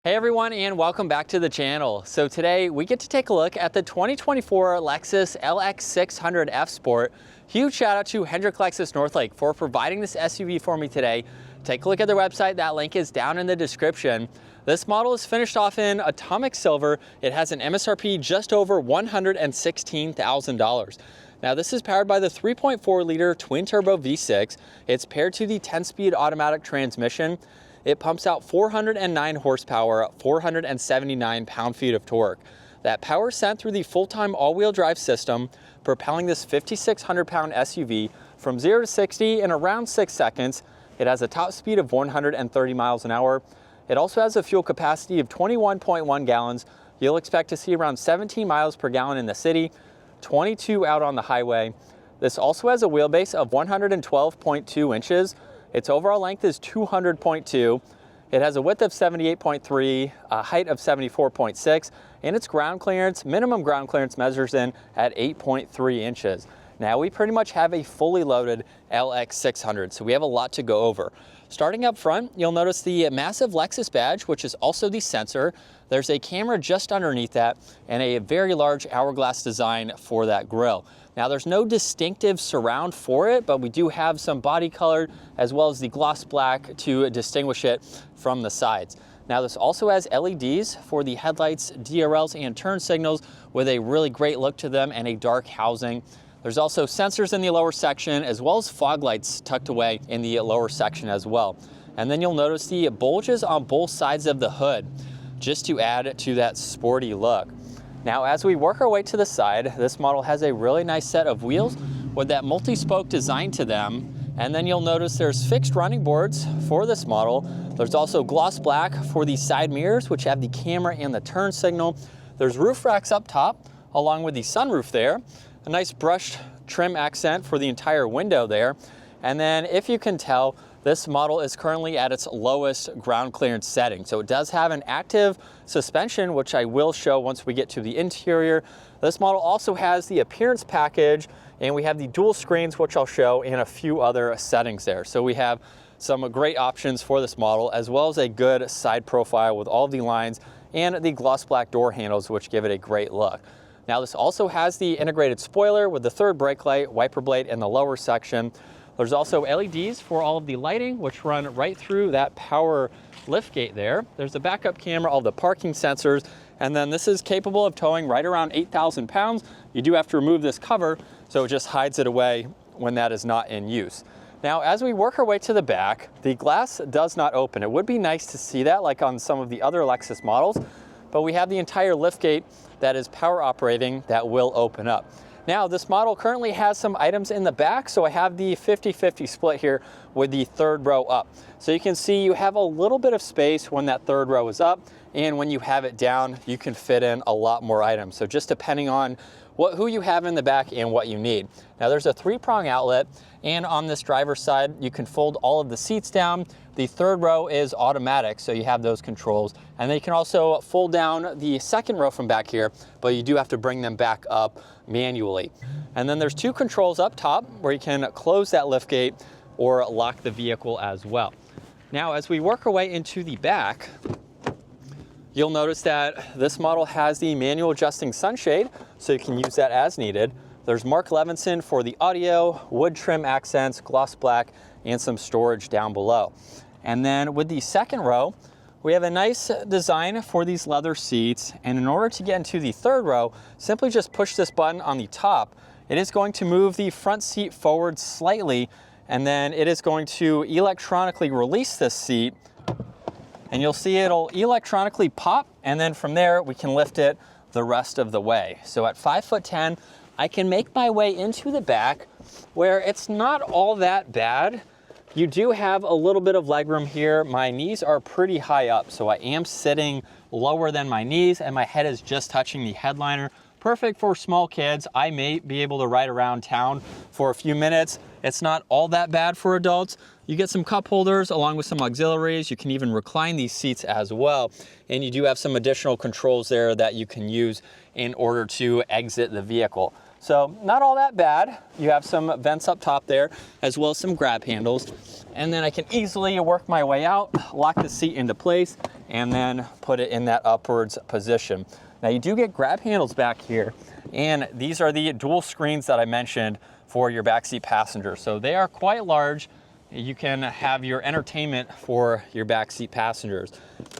Hey everyone, and welcome back to the channel. So today we get to take a look at the 2024 Lexus LX600 F Sport. Huge shout out to Hendrick Lexus Northlake for providing this SUV for me today. Take a look at their website. That link is down in the description. This model is finished off in atomic silver. It has an MSRP just over $116,000. Now this is powered by the 3.4 liter twin turbo V6. It's paired to the 10-speed automatic transmission. It pumps out 409 horsepower, 479 pound-feet of torque. That power is sent through the full-time all-wheel drive system, propelling this 5,600-pound SUV from 0 to 60 in around 6 seconds. It has a top speed of 130 miles an hour. It also has a fuel capacity of 21.1 gallons. You'll expect to see around 17 miles per gallon in the city, 22 out on the highway. This also has a wheelbase of 112.2 inches. Its overall length is 200.2. It has a width of 78.3, a height of 74.6, and its ground clearance, minimum ground clearance, measures in at 8.3 inches. Now we pretty much have a fully loaded LX600, so we have a lot to go over. Starting up front, you'll notice the massive Lexus badge, which is also the sensor. There's a camera just underneath that and a very large hourglass design for that grille. Now there's no distinctive surround for it, but we do have some body colored as well as the gloss black to distinguish it from the sides. Now this also has LEDs for the headlights, DRLs, and turn signals with a really great look to them and a dark housing. There's also sensors in the lower section as well as fog lights tucked away in the lower section as well. And then you'll notice the bulges on both sides of the hood just to add to that sporty look. Now, as we work our way to the side, this model has a really nice set of wheels with that multi-spoke design to them. And then you'll notice there's fixed running boards for this model. There's also gloss black for the side mirrors, which have the camera and the turn signal. There's roof racks up top, along with the sunroof there. A nice brushed trim accent for the entire window there. And then, if you can tell, this model is currently at its lowest ground clearance setting. So it does have an active suspension, which I will show once we get to the interior. This model also has the appearance package, and we have the dual screens, which I'll show, and a few other settings there. So we have some great options for this model, as well as a good side profile with all of the lines and the gloss black door handles, which give it a great look. Now this also has the integrated spoiler with the third brake light, wiper blade in the lower section. There's also LEDs for all of the lighting, which run right through that power liftgate there. There's a backup camera, all the parking sensors, and then this is capable of towing right around 8,000 pounds. You do have to remove this cover, so it just hides it away when that is not in use. Now, as we work our way to the back, the glass does not open. It would be nice to see that like on some of the other Lexus models, but we have the entire liftgate that is power operating that will open up. Now, this model currently has some items in the back, so I have the 50-50 split here with the third row up. So you can see you have a little bit of space when that third row is up, and when you have it down, you can fit in a lot more items. So just depending on who you have in the back and what you need. Now there's a 3-prong outlet, and on this driver's side, you can fold all of the seats down. The third row is automatic, so you have those controls. And then you can also fold down the second row from back here, but you do have to bring them back up manually. And then there's 2 controls up top where you can close that liftgate or lock the vehicle as well. Now, as we work our way into the back, you'll notice that this model has the manual adjusting sunshade, so you can use that as needed. There's Mark Levinson for the audio, wood trim accents, gloss black, and some storage down below. And then with the second row, we have a nice design for these leather seats. And in order to get into the third row, simply just push this button on the top. It is going to move the front seat forward slightly, and then it is going to electronically release this seat. And you'll see it'll electronically pop, and then from there we can lift it the rest of the way. So at 5'10", I can make my way into the back where it's not all that bad. You do have a little bit of legroom here. My knees are pretty high up, so I am sitting lower than my knees and my head is just touching the headliner. Perfect for small kids. I may be able to ride around town for a few minutes. It's not all that bad for adults. You get some cup holders along with some auxiliaries. You can even recline these seats as well. And you do have some additional controls there that you can use in order to exit the vehicle. So not all that bad. You have some vents up top there, as well as some grab handles. And then I can easily work my way out, lock the seat into place, and then put it in that upwards position. Now you do get grab handles back here, and these are the dual screens that I mentioned for your backseat passenger. So they are quite large. You can have your entertainment for your backseat passengers.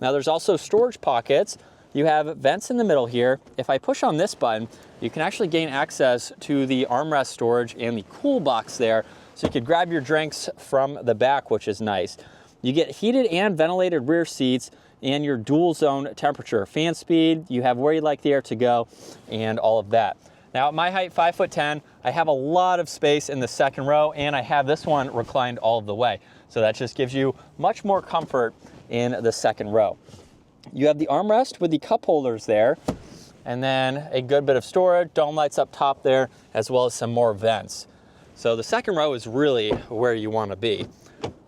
Now there's also storage pockets. You have vents in the middle here. If I push on this button, you can actually gain access to the armrest storage and the cool box there. So you could grab your drinks from the back, which is nice. You get heated and ventilated rear seats and your dual zone temperature, fan speed, you have where you'd like the air to go, and all of that. Now at my height, 5'10", I have a lot of space in the second row, and I have this one reclined all of the way. So that just gives you much more comfort in the second row. You have the armrest with the cup holders there, and then a good bit of storage, dome lights up top there, as well as some more vents. So the second row is really where you want to be.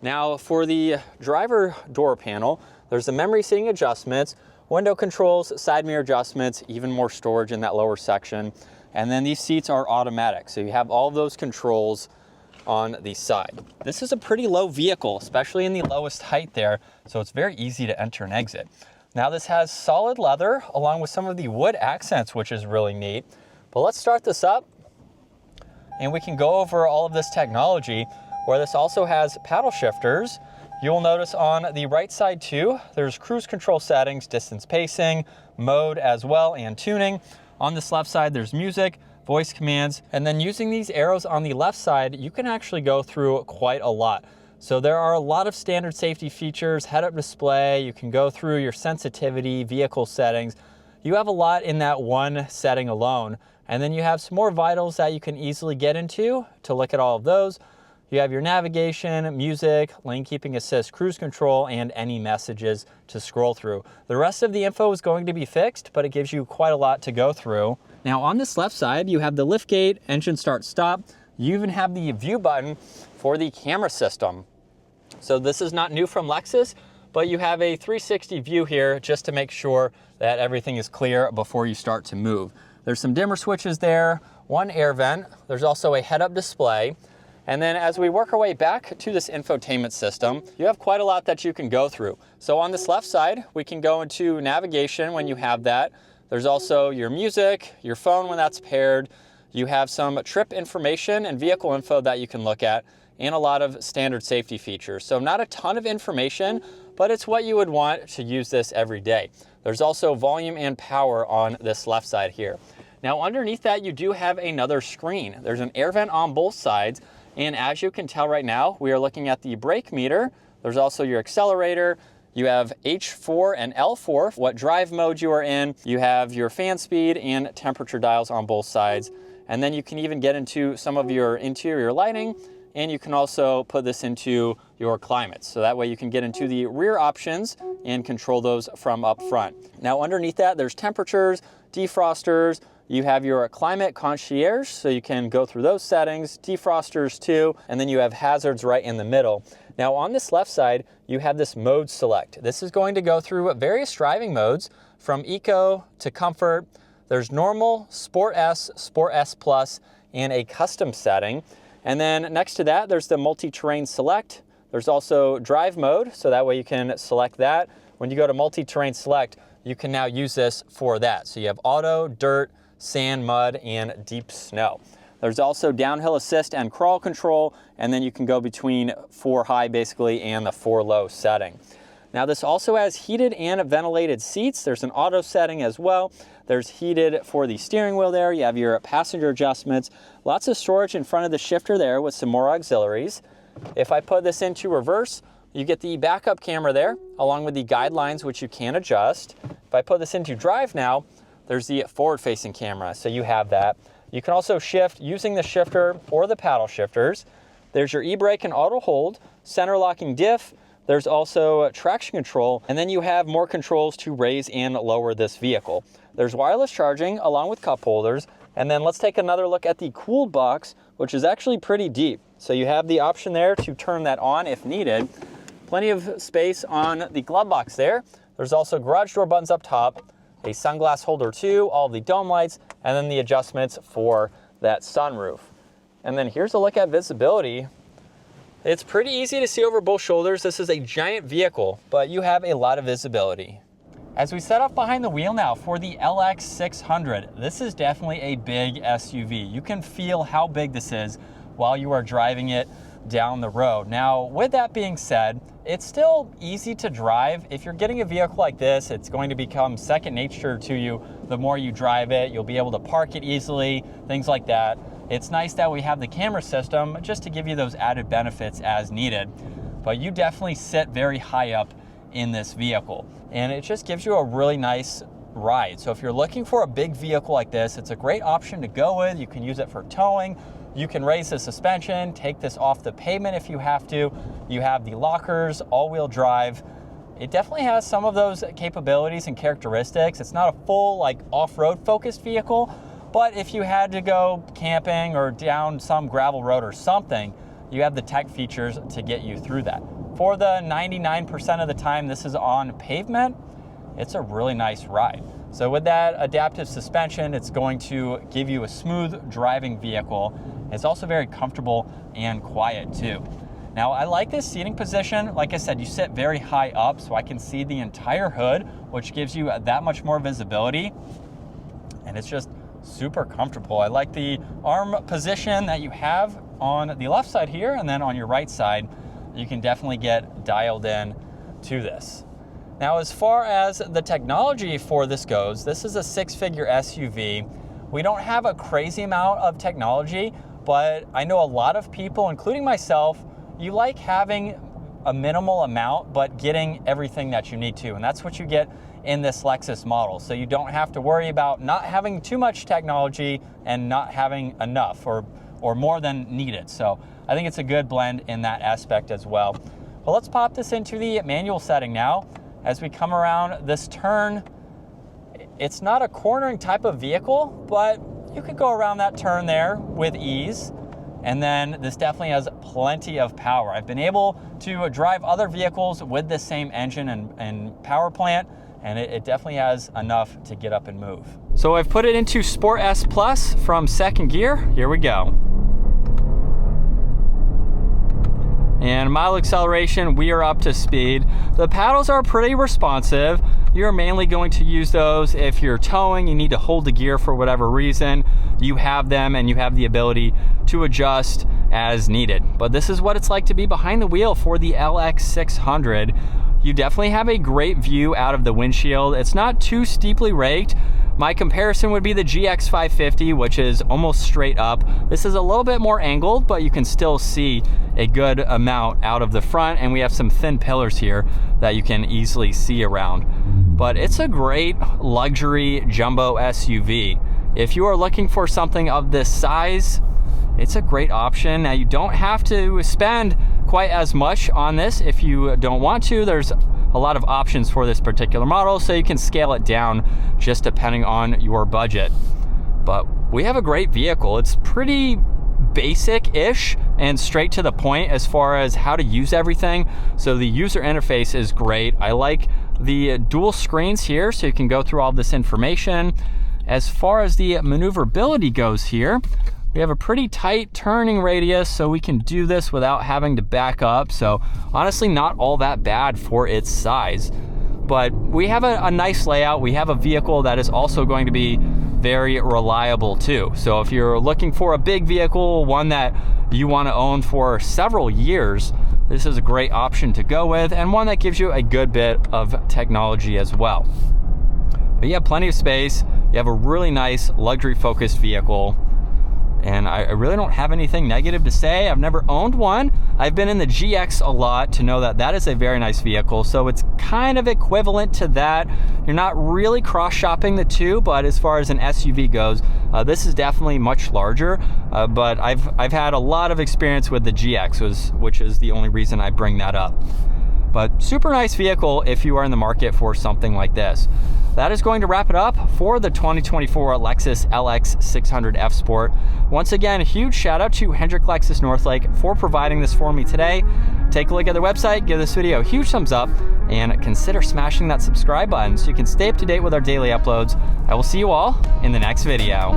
Now for the driver door panel, there's the memory seating adjustments, window controls, side mirror adjustments, even more storage in that lower section. And then these seats are automatic, so you have all of those controls on the side. This is a pretty low vehicle, especially in the lowest height there, so it's very easy to enter and exit. Now this has solid leather along with some of the wood accents, which is really neat. But let's start this up and we can go over all of this technology, where this also has paddle shifters. You'll notice on the right side too, there's cruise control settings, distance pacing, mode as well, and tuning. On this left side, there's music, voice commands, and then using these arrows on the left side, you can actually go through quite a lot. So there are a lot of standard safety features, head-up display, you can go through your sensitivity, vehicle settings. You have a lot in that one setting alone. And then you have some more vitals that you can easily get into to look at all of those. You have your navigation, music, lane keeping assist, cruise control, and any messages to scroll through. The rest of the info is going to be fixed, but it gives you quite a lot to go through. Now on this left side, you have the liftgate, engine start stop. You even have the view button for the camera system. So this is not new from Lexus, but you have a 360 view here just to make sure that everything is clear before you start to move. There's some dimmer switches there, one air vent. There's also a head-up display. And then as we work our way back to this infotainment system, you have quite a lot that you can go through. So on this left side, we can go into navigation when you have that. There's also your music, your phone when that's paired. You have some trip information and vehicle info that you can look at, and a lot of standard safety features. So not a ton of information, but it's what you would want to use this every day. There's also volume and power on this left side here. Now underneath that, you do have another screen. There's an air vent on both sides. And as you can tell right now, we are looking at the brake meter. There's also your accelerator. You have H4 and L4, what drive mode you are in. You have your fan speed and temperature dials on both sides. And then you can even get into some of your interior lighting, and you can also put this into your climate. So that way you can get into the rear options and control those from up front. Now underneath that, there's temperatures, defrosters. You have your climate concierge, so you can go through those settings, defrosters too, and then you have hazards right in the middle. Now on this left side, you have this mode select. This is going to go through various driving modes from eco to comfort. There's normal, Sport S Plus, and a custom setting. And then next to that, there's the multi-terrain select. There's also drive mode, so that way you can select that. When you go to multi-terrain select, you can now use this for that. So you have auto, dirt, sand, mud, and deep snow. There's also downhill assist and crawl control, and then you can go between 4 high basically and the 4 low setting. Now this also has heated and ventilated seats. There's an auto setting as well. There's heated for the steering wheel there. You have your passenger adjustments. Lots of storage in front of the shifter there with some more auxiliaries. If I put this into reverse, you get the backup camera there, along with the guidelines, which you can adjust. If I put this into drive now, there's the forward-facing camera, so you have that. You can also shift using the shifter or the paddle shifters. There's your e-brake and auto hold, center locking diff. There's also traction control, and then you have more controls to raise and lower this vehicle. There's wireless charging along with cup holders. And then let's take another look at the cool box, which is actually pretty deep. So you have the option there to turn that on if needed. Plenty of space on the glove box there. There's also garage door buttons up top, a sunglass holder too, all the dome lights, and then the adjustments for that sunroof. And then here's a look at visibility. It's pretty easy to see over both shoulders. This is a giant vehicle, but you have a lot of visibility. As we set up behind the wheel now for the LX600, this is definitely a big SUV. You can feel how big this is while you are driving it down the road. Now, with that being said, it's still easy to drive. If you're getting a vehicle like this, it's going to become second nature to you. The more you drive it, you'll be able to park it easily, things like that. It's nice that we have the camera system just to give you those added benefits as needed. But you definitely sit very high up in this vehicle, and it just gives you a really nice ride. So if you're looking for a big vehicle like this, it's a great option to go with. You can use it for towing. You can raise the suspension, take this off the pavement if you have to. You have the lockers, all-wheel drive. It definitely has some of those capabilities and characteristics. It's not a full like off-road focused vehicle, but if you had to go camping or down some gravel road or something, you have the tech features to get you through that. For the 99% of the time this is on pavement, it's a really nice ride. So with that adaptive suspension, it's going to give you a smooth driving vehicle. It's also very comfortable and quiet too. Now, I like this seating position. Like I said, you sit very high up, so I can see the entire hood, which gives you that much more visibility. And it's just super comfortable. I like the arm position that you have on the left side here, and then on your right side, you can definitely get dialed in to this. Now, as far as the technology for this goes, this is a six-figure SUV. We don't have a crazy amount of technology, but I know a lot of people, including myself, you like having a minimal amount, but getting everything that you need to. And that's what you get in this Lexus model. So you don't have to worry about not having too much technology and not having enough or more than needed. So I think it's a good blend in that aspect as well. But let's pop this into the manual setting now. As we come around this turn, it's not a cornering type of vehicle, but you could go around that turn there with ease. And then this definitely has plenty of power. I've been able to drive other vehicles with the same engine and power plant, and it definitely has enough to get up and move. So I've put it into Sport S Plus from second gear. Here we go. And mile acceleration, we are up to speed. The paddles are pretty responsive. You're mainly going to use those if you're towing, you need to hold the gear for whatever reason. You have them and you have the ability to adjust as needed. But this is what it's like to be behind the wheel for the LX600. You definitely have a great view out of the windshield. It's not too steeply raked. My comparison would be the GX550, which is almost straight up. This is a little bit more angled, but you can still see a good amount out of the front, and we have some thin pillars here that you can easily see around. But it's a great luxury jumbo SUV. If you are looking for something of this size, it's a great option. Now, you don't have to spend quite as much on this if you don't want to. There's a lot of options for this particular model, so you can scale it down just depending on your budget. But we have a great vehicle. It's pretty basic-ish and straight to the point as far as how to use everything. So the user interface is great. I like the dual screens here, so you can go through all this information. As far as the maneuverability goes here, we have a pretty tight turning radius, so we can do this without having to back up. So honestly, not all that bad for its size. But we have a nice layout. We have a vehicle that is also going to be very reliable too. So if you're looking for a big vehicle, one that you want to own for several years, this is a great option to go with, and one that gives you a good bit of technology as well. But you have plenty of space. You have a really nice luxury-focused vehicle. And I really don't have anything negative to say. I've never owned one. I've been in the GX a lot to know that that is a very nice vehicle. So it's kind of equivalent to that. You're not really cross-shopping the two, but as far as an SUV goes, this is definitely much larger. But I've had a lot of experience with the GX, which is the only reason I bring that up. But super nice vehicle if you are in the market for something like this. That is going to wrap it up for the 2024 Lexus LX600 F Sport. Once again, a huge shout out to Hendrick Lexus Northlake for providing this for me today. Take a look at their website, give this video a huge thumbs up, and consider smashing that subscribe button so you can stay up to date with our daily uploads. I will see you all in the next video.